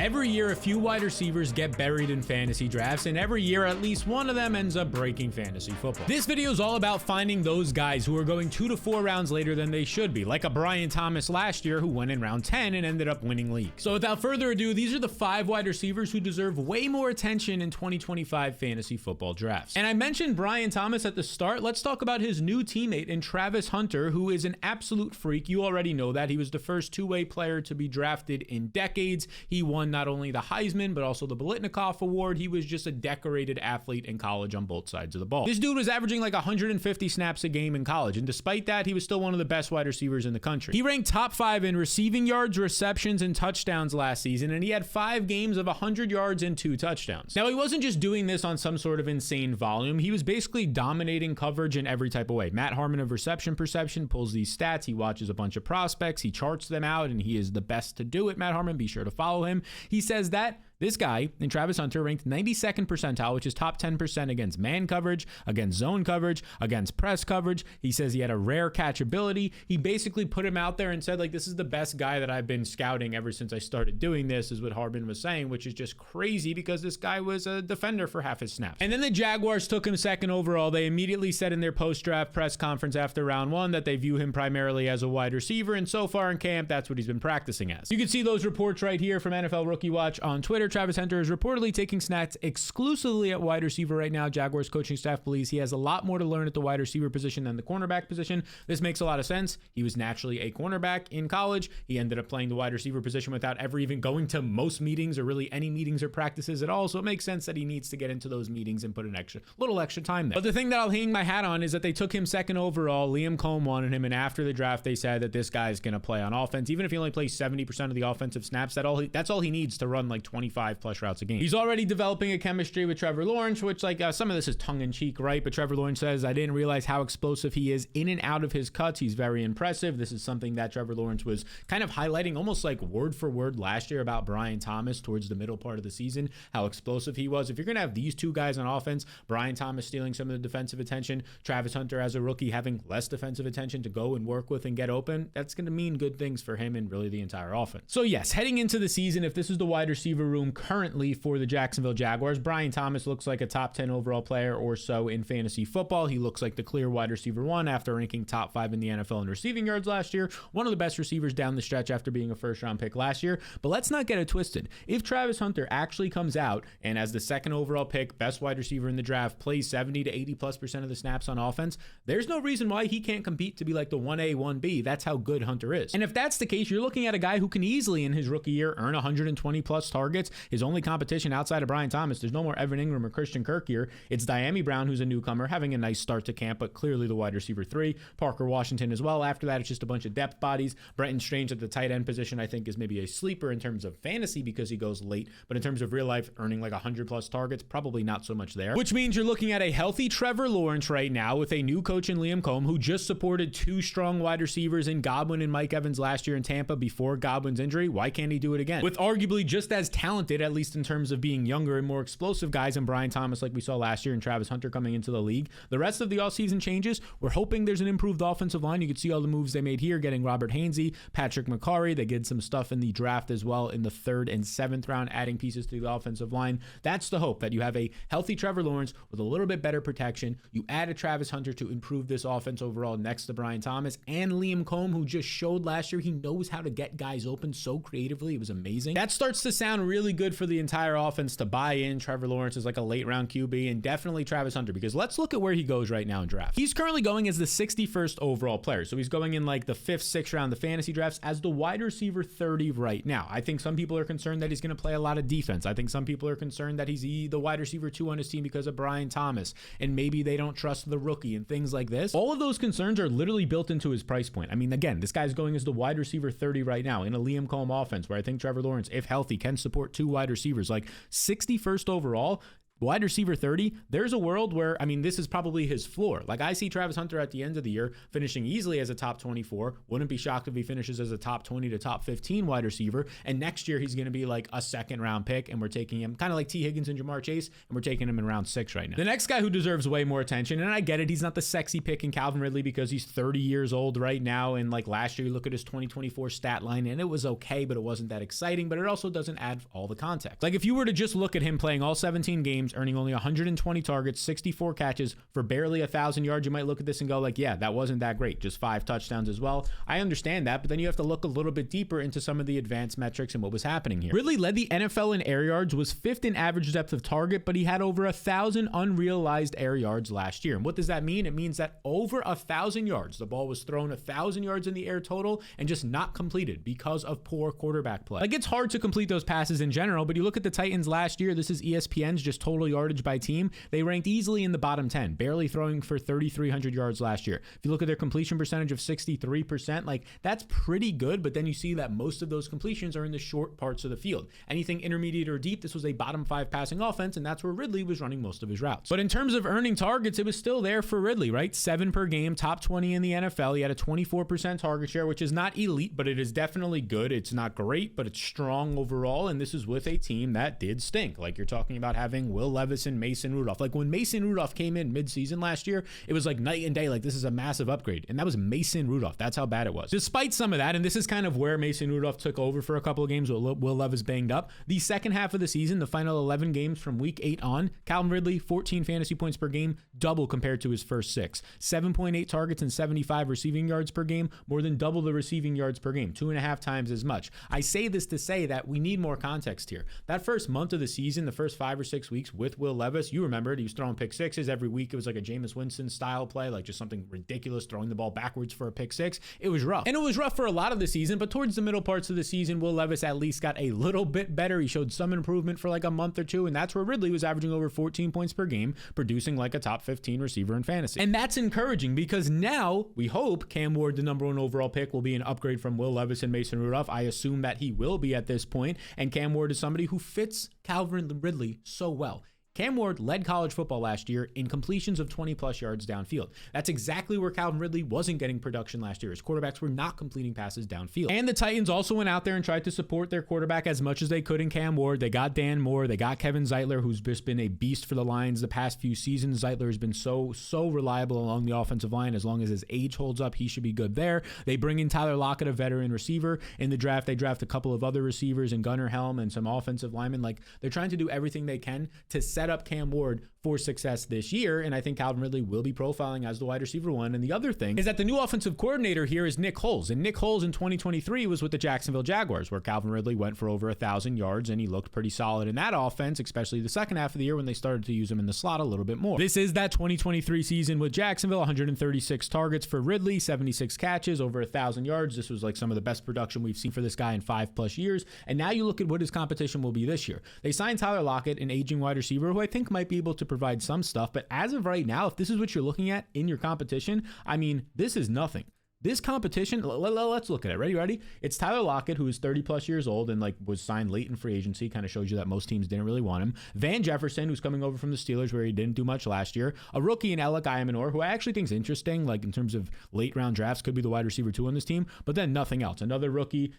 Every year, a few wide receivers get buried in fantasy drafts, and every year, at least one of them ends up breaking fantasy football. This video is all about finding those guys who are going 2 to 4 rounds later than they should be, like a Brian Thomas last year who went in round 10 and ended up winning leagues. So without further ado, these are the 5 wide receivers who deserve way more attention in 2025 fantasy football drafts. And I mentioned Brian Thomas at the start. Let's talk about his new teammate in Travis Hunter, who is an absolute freak. You already know that. He was the first two-way player to be drafted in decades. He won not only the Heisman, but also the Biletnikoff Award. He was just a decorated athlete in college on both sides of the ball. This dude was averaging like 150 snaps a game in college, and despite that, he was still one of the best wide receivers in the country. He ranked top 5 in receiving yards, receptions, and touchdowns last season, and he had 5 games of 100 yards and 2 touchdowns. Now, he wasn't just doing this on some sort of insane volume. He was basically dominating coverage in every type of way. Matt Harmon of Reception Perception pulls these stats. He watches a bunch of prospects. He charts them out, and he is the best to do it. Matt Harmon, be sure to follow him. He says that this guy in Travis Hunter ranked 92nd percentile, which is top 10% against man coverage, against zone coverage, against press coverage. He says he had a rare catchability. He basically put him out there and said, like, this is the best guy that I've been scouting ever since I started doing this, is what Harbin was saying, which is just crazy because this guy was a defender for half his snaps. And then the Jaguars took him 2nd overall. They immediately said in their post-draft press conference after round 1 that they view him primarily as a wide receiver, and so far in camp, that's what he's been practicing as. You can see those reports right here from NFL Rookie Watch on Twitter. Travis Hunter is reportedly taking snaps exclusively at wide receiver right now. Jaguars coaching staff believes he has a lot more to learn at the wide receiver position than the cornerback position. This makes a lot of sense. He was naturally a cornerback in college. He ended up playing the wide receiver position without ever even going to most meetings or really any meetings or practices at all. So it makes sense that he needs to get into those meetings and put an little extra time there. But the thing that I'll hang my hat on is that they took him 2nd overall. Liam Cohn wanted him, and after the draft, they said that this guy's going to play on offense. Even if he only plays 70% of the offensive snaps, that's all he needs to run like 25 plus routes a game. He's already developing a chemistry with Trevor Lawrence, which some of this is tongue-in-cheek, right? But Trevor Lawrence says, I didn't realize how explosive he is in and out of his cuts. He's very impressive. This is something that Trevor Lawrence was kind of highlighting almost like word for word last year about Brian Thomas towards the middle part of the season, how explosive he was. If you're going to have these two guys on offense, Brian Thomas stealing some of the defensive attention, Travis Hunter as a rookie having less defensive attention to go and work with and get open, that's going to mean good things for him and really the entire offense. So yes, heading into the season, if this is the wide receiver room currently for the Jacksonville Jaguars, Brian Thomas looks like a top 10 overall player or so in fantasy football. He looks like the clear wide receiver 1 after ranking top 5 in the NFL in receiving yards last year. One of the best receivers down the stretch after being a first-round pick last year. But let's not get it twisted. If Travis Hunter actually comes out and as the 2nd overall pick, best wide receiver in the draft, plays 70 to 80+% of the snaps on offense, there's no reason why he can't compete to be like the 1A, 1B. That's how good Hunter is. And if that's the case, you're looking at a guy who can easily in his rookie year earn 120 plus targets. His only competition outside of Brian Thomas, there's no more Evan Ingram or Christian Kirk here. It's Dyami Brown, who's a newcomer, having a nice start to camp, but clearly the wide receiver 3. Parker Washington as well. After that, it's just a bunch of depth bodies. Brenton Strange at the tight end position, I think, is maybe a sleeper in terms of fantasy because he goes late, but in terms of real life, earning like 100 plus targets, probably not so much there. Which means you're looking at a healthy Trevor Lawrence right now with a new coach in Liam Cohn, who just supported 2 strong wide receivers in Godwin and Mike Evans last year in Tampa before Godwin's injury. Why can't he do it again? With arguably just as talented, at least in terms of being younger and more explosive guys in Brian Thomas like we saw last year and Travis Hunter coming into the league. The rest of the offseason changes, we're hoping there's an improved offensive line. You can see all the moves they made here, getting Robert Hainsey, Patrick McCarry. They did some stuff in the draft as well in the 3rd and 7th round, adding pieces to the offensive line. That's the hope, that you have a healthy Trevor Lawrence with a little bit better protection. You add a Travis Hunter to improve this offense overall next to Brian Thomas, and Liam Cohn, who just showed last year he knows how to get guys open so creatively. It was amazing. That starts to sound really good for the entire offense to buy in. Trevor Lawrence is like a late round QB, and definitely Travis Hunter, because let's look at where he goes right now in draft. He's currently going as the 61st overall player. So he's going in like the 5th, 6th round of the fantasy drafts as the wide receiver 30 right now. I think some people are concerned that he's going to play a lot of defense. I think some people are concerned that he's the wide receiver 2 on his team because of Brian Thomas, and maybe they don't trust the rookie and things like this. All of those concerns are literally built into his price point. I mean, again, this guy's going as the wide receiver 30 right now in a Liam Cohn offense where I think Trevor Lawrence, if healthy, can support 2 wide receivers. Like 61st overall, Wide receiver 30, there's a world where, I mean, this is probably his floor. Like, I see Travis Hunter at the end of the year finishing easily as a top 24. Wouldn't be shocked if he finishes as a top 20 to top 15 wide receiver. And next year, he's going to be like a second round pick. And we're taking him kind of like T. Higgins and Jamar Chase. And we're taking him in round 6 right now. The next guy who deserves way more attention, and I get it, he's not the sexy pick in Calvin Ridley because he's 30 years old right now. And like last year, you look at his 2024 stat line and it was okay, but it wasn't that exciting. But it also doesn't add all the context. Like if you were to just look at him playing all 17 games, earning only 120 targets, 64 catches for barely 1,000 yards, you might look at this and go like, yeah, that wasn't that great. Just 5 touchdowns as well. I understand that, but then you have to look a little bit deeper into some of the advanced metrics and what was happening here. Ridley led the NFL in air yards, was 5th in average depth of target, but he had over 1,000 unrealized air yards last year. And what does that mean? It means that over 1,000 yards, the ball was thrown 1,000 yards in the air total and just not completed because of poor quarterback play. Like it's hard to complete those passes in general, but you look at the Titans last year, this is ESPN's just total yardage by team. They ranked easily in the bottom 10, barely throwing for 3,300 yards last year. If you look at their completion percentage of 63%, like that's pretty good, but then you see that most of those completions are in the short parts of the field. Anything intermediate or deep, this was a bottom 5 passing offense, and that's where Ridley was running most of his routes. But in terms of earning targets, it was still there for Ridley, right? 7 per game, top 20 in the NFL. He had a 24% target share, which is not elite, but it is definitely good. It's not great, but it's strong overall, and this is with a team that did stink. Like you're talking about having Will Levis and Mason Rudolph. Like when Mason Rudolph came in mid-season last year, it was like night and day. Like this is a massive upgrade, and that was Mason Rudolph. That's how bad it was. Despite some of that, and this is kind of where Mason Rudolph took over for a couple of games with Will Levis banged up. The second half of the season, the final 11 games from week 8 on, Calvin Ridley, 14 fantasy points per game, double compared to his first 6. 7.8 targets and 75 receiving yards per game, more than double the receiving yards per game, 2.5 times as much. I say this to say that we need more context here. That first month of the season, the first 5 or 6 weeks with Will Levis, you remember it, he was throwing pick sixes every week. It was like a Jameis Winston style play, like just something ridiculous, throwing the ball backwards for a pick 6. It was rough. And it was rough for a lot of the season, but towards the middle parts of the season, Will Levis at least got a little bit better. He showed some improvement for like a month or two, and that's where Ridley was averaging over 14 points per game, producing like a top 15 receiver in fantasy. And that's encouraging because now we hope Cam Ward, the number 1 overall pick, will be an upgrade from Will Levis and Mason Rudolph. I assume that he will be at this point, and Cam Ward is somebody who fits Calvin Ridley so well. Cam Ward led college football last year in completions of 20-plus yards downfield. That's exactly where Calvin Ridley wasn't getting production last year. His quarterbacks were not completing passes downfield. And the Titans also went out there and tried to support their quarterback as much as they could in Cam Ward. They got Dan Moore. They got Kevin Zeitler, who's just been a beast for the Lions the past few seasons. Zeitler has been so reliable along the offensive line. As long as his age holds up, he should be good there. They bring in Tyler Lockett, a veteran receiver. In the draft, they draft a couple of other receivers and Gunnar Helm and some offensive linemen. Like, they're trying to do everything they can to set up Cam Ward for success this year, and I think Calvin Ridley will be profiling as the wide receiver 1. And the other thing is that the new offensive coordinator here is Nick Foles, and Nick Foles in 2023 was with the Jacksonville Jaguars, where Calvin Ridley went for over 1,000 yards, and he looked pretty solid in that offense, especially the second half of the year when they started to use him in the slot a little bit more. This is that 2023 season with Jacksonville, 136 targets for Ridley, 76 catches, over 1,000 yards. This was like some of the best production we've seen for this guy in 5+ years, and now you look at what his competition will be this year. They signed Tyler Lockett, an aging wide receiver who I think might be able to provide some stuff, but as of right now, if this is what you're looking at in your competition, I mean, this is nothing. This competition, let's look at it. Ready? It's Tyler Lockett, who is 30+ years old and like was signed late in free agency. Kind of shows you that most teams didn't really want him. Van Jefferson, who's coming over from the Steelers, where he didn't do much last year. A rookie in Alec Ayamanor, who I actually think is interesting, like in terms of late round drafts, could be the wide receiver 2 on this team. But then nothing else. Another rookie,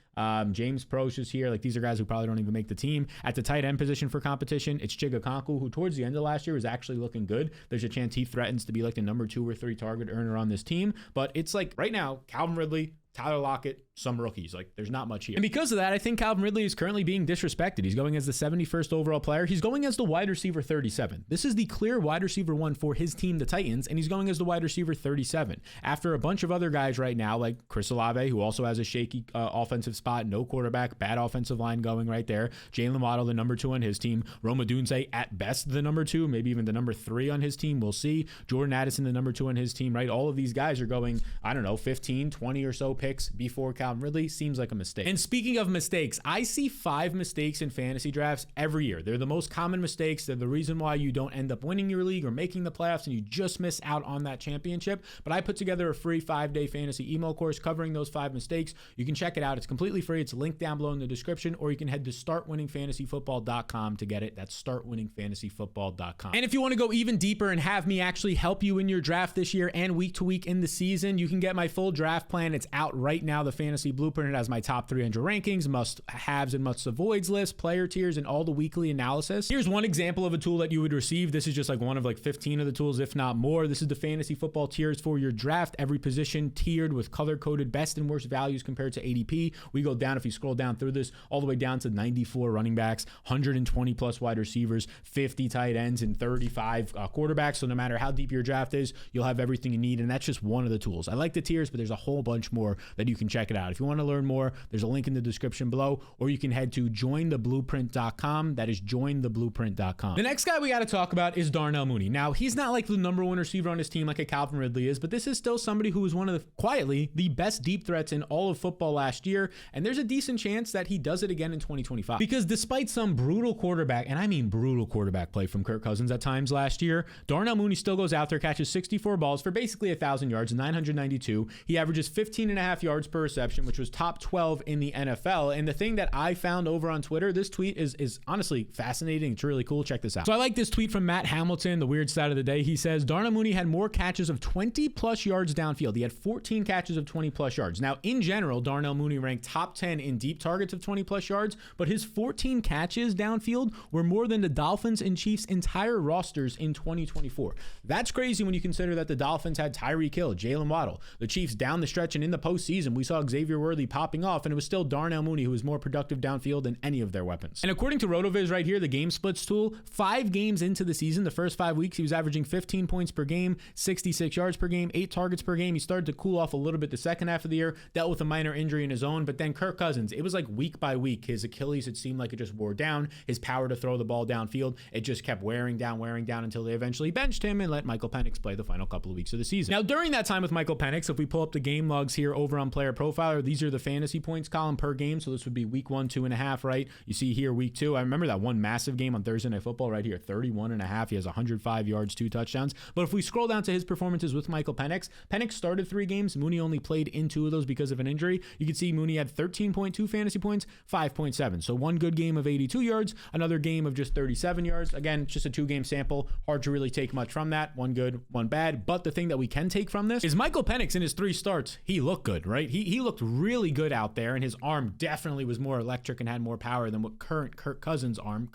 James Proche is here. Like these are guys who probably don't even make the team. At the tight end position for competition, it's Chig Okonkwo, who towards the end of last year was actually looking good. There's a chance he threatens to be like the number 2 or 3 target earner on this team. But it's like right now, Calvin Ridley, Tyler Lockett, some rookies. Like, there's not much here. And because of that, I think Calvin Ridley is currently being disrespected. He's going as the 71st overall player. He's going as the wide receiver 37. This is the clear wide receiver 1 for his team, the Titans, and he's going as the wide receiver 37. After a bunch of other guys right now, like Chris Olave, who also has a shaky offensive spot, no quarterback, bad offensive line going right there. Jalen Waddle, the number 2 on his team. Rome Odunze, at best, the number 2, maybe even the number 3 on his team. We'll see. Jordan Addison, the number 2 on his team, right? All of these guys are going, I don't know, 15, 20 or so picks before Calvin Ridley seems like a mistake. And speaking of mistakes, I see 5 mistakes in fantasy drafts every year. They're the most common mistakes. They're the reason why you don't end up winning your league or making the playoffs and you just miss out on that championship. But I put together a free 5-day fantasy email course covering those 5 mistakes. You can check it out. It's completely free. It's linked down below in the description, or you can head to startwinningfantasyfootball.com to get it. That's startwinningfantasyfootball.com. And if you want to go even deeper and have me actually help you in your draft this year and week to week in the season, you can get my full draft plan. It's out right now, the Fantasy Blueprint. It has my top 300 rankings, must-haves and must-avoids list, player tiers, and all the weekly analysis. Here's one example of a tool that you would receive. This is just like one of like 15 of the tools, if not more. This is the fantasy football tiers for your draft. Every position tiered with color-coded best and worst values compared to ADP. We go down, if you scroll down through this, all the way down to 94 running backs, 120 plus wide receivers, 50 tight ends, and 35 quarterbacks. So no matter how deep your draft is, you'll have everything you need. And that's just one of the tools. I like the tiers, but there's a whole bunch more that you can check it out. If you want to learn more, there's a link in the description below, or you can head to jointheblueprint.com. That is jointheblueprint.com. The next guy we got to talk about is Darnell Mooney. Now, he's not like the number one receiver on his team like a Calvin Ridley is, but this is still somebody who was one of the, quietly, the best deep threats in all of football last year. And there's a decent chance that he does it again in 2025. Because despite some brutal quarterback, and I mean brutal quarterback play from Kirk Cousins at times last year, Darnell Mooney still goes out there, catches 64 balls for basically 1,000 yards, 992. He averages 15.5 yards per reception, which was top 12 in the NFL. And the thing that I found over on Twitter, this tweet is honestly fascinating. It's really cool. Check this out. So I like this tweet from Matt Hamilton, the weird side of the day. He says, Darnell Mooney had more catches of 20 plus yards downfield. He had 14 catches of 20 plus yards. Now, in general, Darnell Mooney ranked top 10 in deep targets of 20 plus yards, but his 14 catches downfield were more than the Dolphins and Chiefs' entire rosters in 2024. That's crazy when you consider that the Dolphins had Tyreek Hill, Jalen Waddle. The Chiefs down the stretch and in the postseason, we saw Xavier Worthy popping off, and it was still Darnell Mooney who was more productive downfield than any of their weapons. And according to RotoViz right here, the game splits tool, 5 games into the season, the first 5 weeks, he was averaging 15 points per game, 66 yards per game, 8 targets per game. He started to cool off a little bit the second half of the year, dealt with a minor injury in his own, but then Kirk Cousins, it was like week by week, his Achilles, it seemed like it just wore down. His power to throw the ball downfield, it just kept wearing down until they eventually benched him and let Michael Penix play the final couple of weeks of the season. Now, during that time with Michael Penix, if we pull up the game logs here over on Player Profiler, these are the fantasy points column per game. So this would be week 1, 2.5, right? You see here week 2. I remember that one massive game on Thursday Night Football right here, 31.5. He has 105 yards, 2 touchdowns. But if we scroll down to his performances with Michael Penix, Penix started 3 games. Mooney only played in 2 of those because of an injury. You can see Mooney had 13.2 fantasy points, 5.7. So one good game of 82 yards, another game of just 37 yards. Again, just a 2-game sample. Hard to really take much from that. One good, one bad. But the thing that we can take from this is Michael Penix in his 3 starts, he looked good, right? He looked really good out there, and his arm definitely was more electric and had more power than what current Kirk Cousins' arm,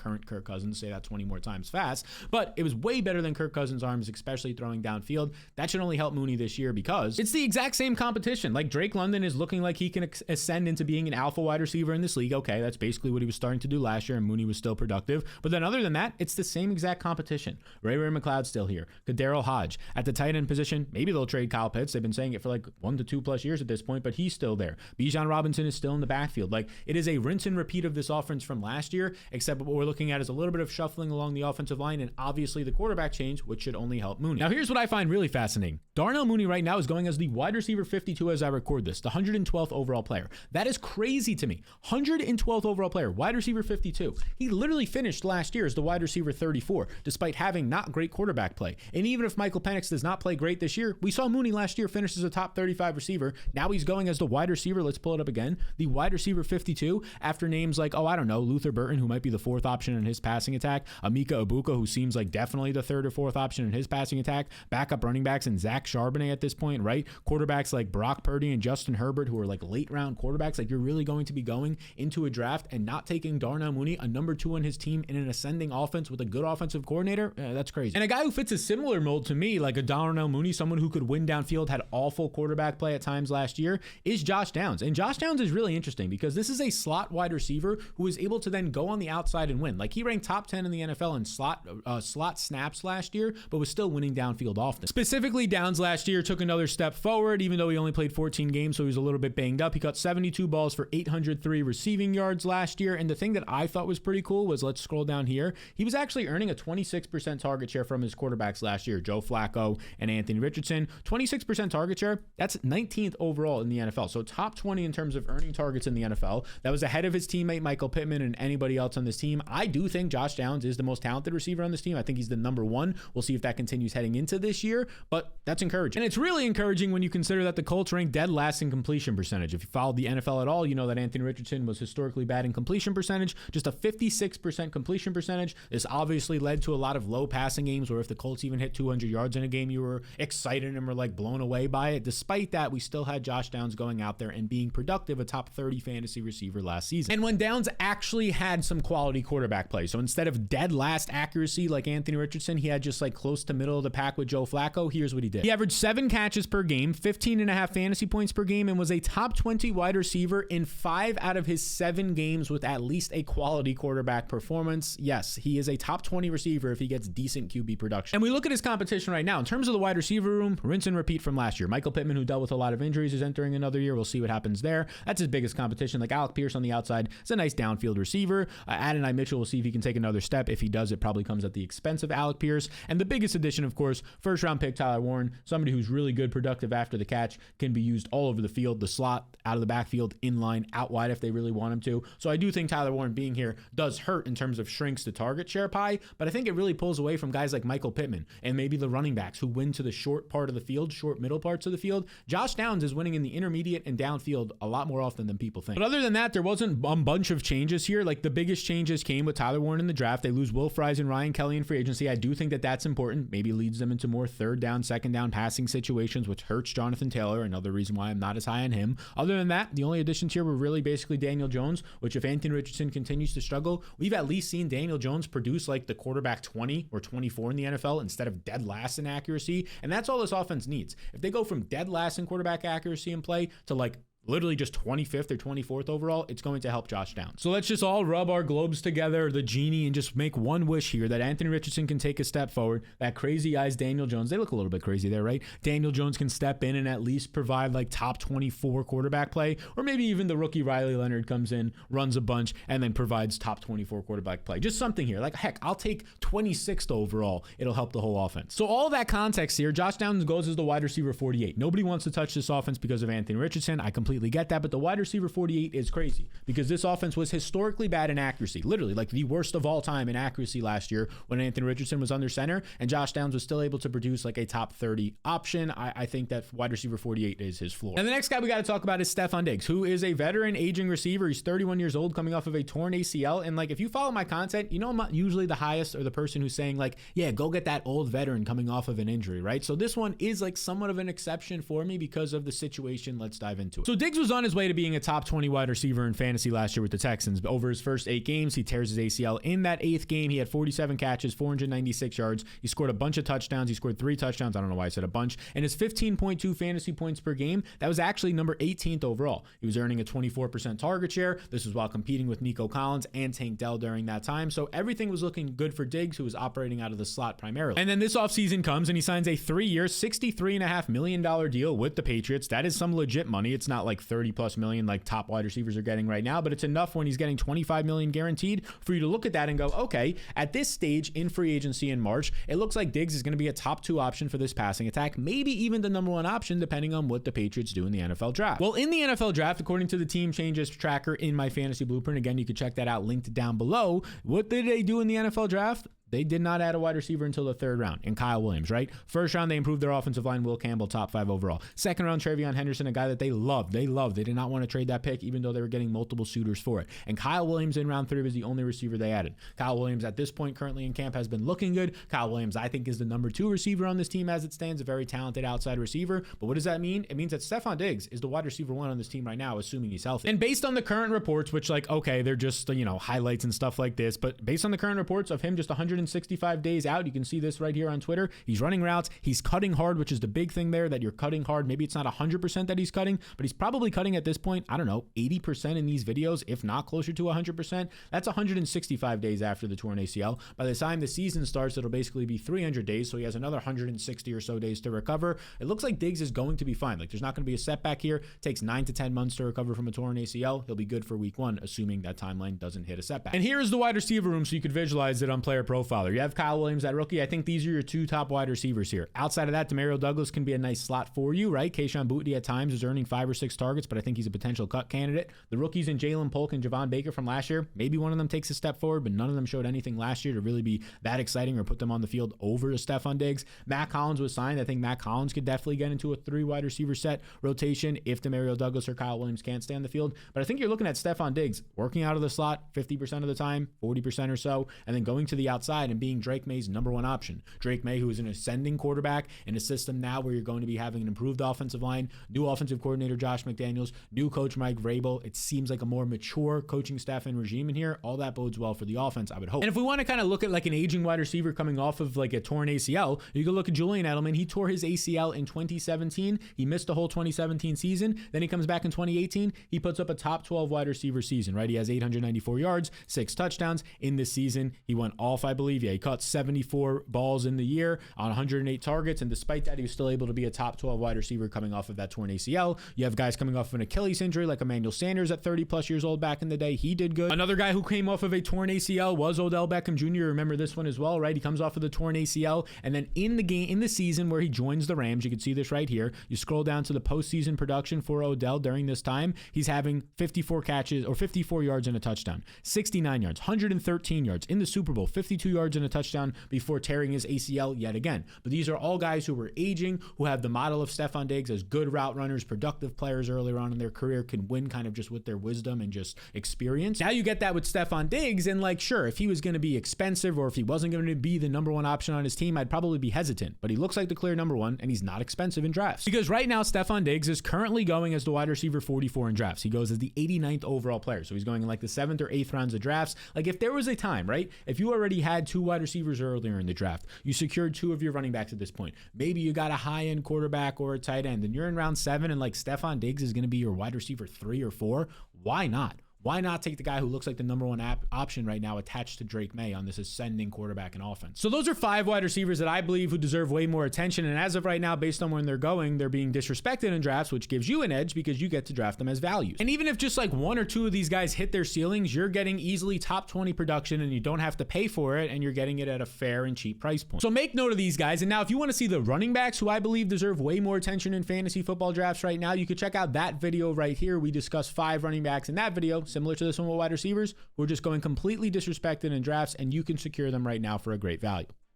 say that 20 more times fast, but it was way better than Kirk Cousins' arms, especially throwing downfield. That should only help Mooney this year because it's the exact same competition. Like Drake London is looking like he can ascend into being an alpha wide receiver in this league. Okay, that's basically what he was starting to do last year, and Mooney was still productive. But then other than that, it's the same exact competition. Ray McLeod's still here. Daryl Hodge at the tight end position. Maybe they'll trade Kyle Pitts. They've been saying it for like 1 to 2 plus years at this point, but he's still there. Bijan Robinson is still in the backfield. Like, it is a rinse and repeat of this offense from last year, except what we're looking at is a little bit of shuffling along the offensive line and obviously the quarterback change, which should only help Mooney. Now, here's what I find really fascinating. Darnell Mooney right now is going as the wide receiver 52 as I record this, the 112th overall player. That is crazy to me. 112th overall player, wide receiver 52. He literally finished last year as the wide receiver 34, despite having not great quarterback play. And even if Michael Penix does not play great this year, we saw Mooney last year finish as a top 35 receiver. Now he's going as the wide receiver. Let's pull it up again. The wide receiver 52 after names like, I don't know, Luther Burton, who might be the 4th option in his passing attack, Emeka Egbuka, who seems like definitely the 3rd or 4th option in his passing attack, backup running backs and Zach Charbonnet at this point, right? Quarterbacks like Brock Purdy and Justin Herbert, who are like late round quarterbacks. Like, you're really going to be going into a draft and not taking Darnell Mooney, a number 2 on his team in an ascending offense with a good offensive coordinator? That's crazy. And a guy who fits a similar mold to me, like a Darnell Mooney, someone who could win downfield, had awful quarterback play at times last year, is Josh Downs. And Josh Downs is really interesting because this is a slot wide receiver who is able to then go on the outside and win. Like, he ranked top 10 in the NFL in slot snaps last year, but was still winning downfield often. Specifically, Downs last year took another step forward, even though he only played 14 games, so he was a little bit banged up. He caught 72 balls for 803 receiving yards last year. And the thing that I thought was pretty cool was, let's scroll down here, he was actually earning a 26% target share from his quarterbacks last year, Joe Flacco and Anthony Richardson. 26% target share, that's 19th overall overall in the NFL. So top 20 in terms of earning targets in the NFL. That was ahead of his teammate Michael Pittman and anybody else on this team. I do think Josh Downs is the most talented receiver on this team. I think he's the number one. We'll see if that continues heading into this year, but that's encouraging. And it's really encouraging when you consider that the Colts ranked dead last in completion percentage. If you followed the NFL at all, you know that Anthony Richardson was historically bad in completion percentage, just a 56% completion percentage. This obviously led to a lot of low passing games where if the Colts even hit 200 yards in a game, you were excited and were like blown away by it. Despite that, we still had Josh Downs going out there and being productive, a top 30 fantasy receiver last season. And when Downs actually had some quality quarterback play, so instead of dead last accuracy like Anthony Richardson, he had just like close to middle of the pack with Joe Flacco. Here's what he did. He averaged 7 catches per game, 15.5 fantasy points per game, and was a top 20 wide receiver in 5 out of his 7 games with at least a quality quarterback performance. Yes, he is a top 20 receiver if he gets decent QB production. And we look at his competition right now. In terms of the wide receiver room, rinse and repeat from last year. Michael Pittman, who dealt with a lot of injuries, is entering another year. We'll see what happens there. That's his biggest competition. Like Alec Pierce on the outside is a nice downfield receiver. Adonai Mitchell, we'll see if he can take another step. If he does, it probably comes at the expense of Alec Pierce. And the biggest addition, of course, first round pick Tyler Warren, somebody who's really good, productive after the catch, can be used all over the field, the slot, out of the backfield, in line, out wide if they really want him to. So I do think Tyler Warren being here does hurt in terms of shrinks the target share pie, but I think it really pulls away from guys like Michael Pittman and maybe the running backs who win to the short part of the field, short middle parts of the field. Josh Downs is winning in the intermediate and downfield a lot more often than people think. But other than that, there wasn't a bunch of changes here. Like the biggest changes came with Tyler Warren in the draft. They lose Will Fries and Ryan Kelly in free agency. I do think that that's important. Maybe leads them into more third down, second down passing situations, which hurts Jonathan Taylor. Another reason why I'm not as high on him. Other than that, the only additions here were really basically Daniel Jones, which if Anthony Richardson continues to struggle, we've at least seen Daniel Jones produce like the quarterback 20 or 24 in the NFL instead of dead last in accuracy. And that's all this offense needs. If they go from dead last in quarterback accuracy and play to like literally just 25th or 24th overall, it's going to help Josh Downs. So let's just all rub our globes together, the genie, and just make one wish here that Anthony Richardson can take a step forward. That crazy eyes Daniel Jones, they look a little bit crazy there, right? Daniel Jones can step in and at least provide like top 24 quarterback play, or maybe even the rookie Riley Leonard comes in, runs a bunch, and then provides top 24 quarterback play. Just something here. Like, heck, I'll take 26th overall. It'll help the whole offense. So all that context here, Josh Downs goes as the wide receiver 48. Nobody wants to touch this offense because of Anthony Richardson. I completely get that, but the wide receiver 48 is crazy because this offense was historically bad in accuracy, literally like the worst of all time in accuracy last year when Anthony Richardson was under center, and Josh Downs was still able to produce like a top 30 option. I think that wide receiver 48 is his floor. And the next guy we got to talk about is Stefon Diggs, who is a veteran aging receiver. He's 31 years old, coming off of a torn ACL. And like, if you follow my content, you know I'm not usually the highest or the person who's saying like, yeah, go get that old veteran coming off of an injury, right? So this one is like somewhat of an exception for me because of the situation. Let's dive into it. So Diggs was on his way to being a top 20 wide receiver in fantasy last year with the Texans. But over his first 8 games, he tears his ACL. In that 8th game, he had 47 catches, 496 yards. He scored a bunch of touchdowns. He scored 3 touchdowns. I don't know why I said a bunch. And his 15.2 fantasy points per game, that was actually number 18th overall. He was earning a 24% target share. This was while competing with Nico Collins and Tank Dell during that time. So everything was looking good for Diggs, who was operating out of the slot primarily. And then this offseason comes and he signs a 3-year, $63.5 million deal with the Patriots. That is some legit money. It's not like 30 plus million like top wide receivers are getting right now, but it's enough when he's getting 25 million guaranteed for you to look at that and go, okay, at this stage in free agency in March, it looks like Diggs is going to be a top 2 option for this passing attack, maybe even the number 1 option depending on what the Patriots do in the NFL draft. Well, in the NFL draft, according to the team changes tracker in my fantasy blueprint, again, you can check that out linked down below. What did they do in the NFL draft? They did not add a wide receiver until the 3rd round in Kyle Williams, right? First round, they improved their offensive line. Will Campbell, top 5 overall. Second round, Travion Henderson, a guy that they loved. They did not want to trade that pick, even though they were getting multiple suitors for it. And Kyle Williams in round 3 was the only receiver they added. Kyle Williams at this point currently in camp has been looking good. Kyle Williams, I think, is the number 2 receiver on this team as it stands, a very talented outside receiver. But what does that mean? It means that Stefon Diggs is the wide receiver 1 on this team right now, assuming he's healthy. And based on the current reports, which like, okay, they're just, highlights and stuff like this, but based on the current reports of him just 165 days out, you can see this right here on Twitter. He's running routes. He's cutting hard, which is the big thing there, that you're cutting hard. Maybe it's not 100% that he's cutting, but he's probably cutting at this point, I don't know, 80% in these videos, if not closer to 100%. That's 165 days after the torn ACL. By the time the season starts, it'll basically be 300 days, so he has another 160 or so days to recover. It looks like Diggs is going to be fine. Like, there's not going to be a setback here. It takes 9 to 10 months to recover from a torn ACL. He'll be good for week 1, assuming that timeline doesn't hit a setback. And here is the wide receiver room so you could visualize it on Player Profile. profiler. You have Kyle Williams, that rookie. I think these are your two top wide receivers here. Outside of that, Demario Douglas can be a nice slot for you, right? Kayshon Boutte at times is earning 5 or 6 targets, but I think he's a potential cut candidate. The rookies in Jalen Polk and Javon Baker from last year, maybe one of them takes a step forward, but none of them showed anything last year to really be that exciting or put them on the field over to Stefon Diggs. Matt Collins was signed. I think Matt Collins could definitely get into a 3 wide receiver set rotation if Demario Douglas or Kyle Williams can't stay on the field. But I think you're looking at Stefon Diggs working out of the slot 50% of the time, 40% or so, and then going to the outside and being Drake May's number one option. Drake May, who is an ascending quarterback in a system now where you're going to be having an improved offensive line, new offensive coordinator Josh McDaniels, new coach Mike Vrabel. It seems like a more mature coaching staff and regime in here. All that bodes well for the offense, I would hope. And if we want to kind of look at like an aging wide receiver coming off of like a torn ACL, you can look at Julian Edelman. He tore his ACL in 2017. He missed the whole 2017 season. Then he comes back in 2018. He puts up a top 12 wide receiver season, right? He has 894 yards, 6 touchdowns in this season. He went off, I believe. Yeah, he caught 74 balls in the year on 108 targets. And despite that, he was still able to be a top 12 wide receiver coming off of that torn ACL. You have guys coming off of an Achilles injury like Emmanuel Sanders at 30 plus years old back in the day. He did good. Another guy who came off of a torn ACL was Odell Beckham Jr. Remember this one as well, right? He comes off of the torn ACL, and then in the season where he joins the Rams, you can see this right here. You scroll down to the postseason production for Odell during this time. He's having 54 catches or 54 yards and a touchdown, 69 yards, 113 yards in the Super Bowl, 52 yards and a touchdown before tearing his ACL yet again. But these are all guys who were aging, who have the model of Stefon Diggs as good route runners, productive players earlier on in their career, can win kind of just with their wisdom and just experience. Now you get that with Stefon Diggs, and like, sure, if he was going to be expensive or if he wasn't going to be the number one option on his team, I'd probably be hesitant. But he looks like the clear number one, and he's not expensive in drafts. Because right now, Stefon Diggs is currently going as the wide receiver 44 in drafts. He goes as the 89th overall player. So he's going in like the 7th or 8th rounds of drafts. Like if there was a time, right? If you already had 2 wide receivers earlier in the draft, you secured 2 of your running backs at this point. Maybe you got a high-end quarterback or a tight end, and you're in round 7, and like Stefon Diggs is going to be your wide receiver 3 or 4. Why not? Why not take the guy who looks like the number one option right now attached to Drake May on this ascending quarterback and offense? So those are 5 wide receivers that I believe who deserve way more attention. And as of right now, based on when they're going, they're being disrespected in drafts, which gives you an edge because you get to draft them as values. And even if just like 1 or 2 of these guys hit their ceilings, you're getting easily top 20 production and you don't have to pay for it, and you're getting it at a fair and cheap price point. So make note of these guys. And now if you want to see the running backs who I believe deserve way more attention in fantasy football drafts right now, you could check out that video right here. We discuss 5 running backs in that video, similar to this one with wide receivers who are just going completely disrespected in drafts, and you can secure them right now for a great value.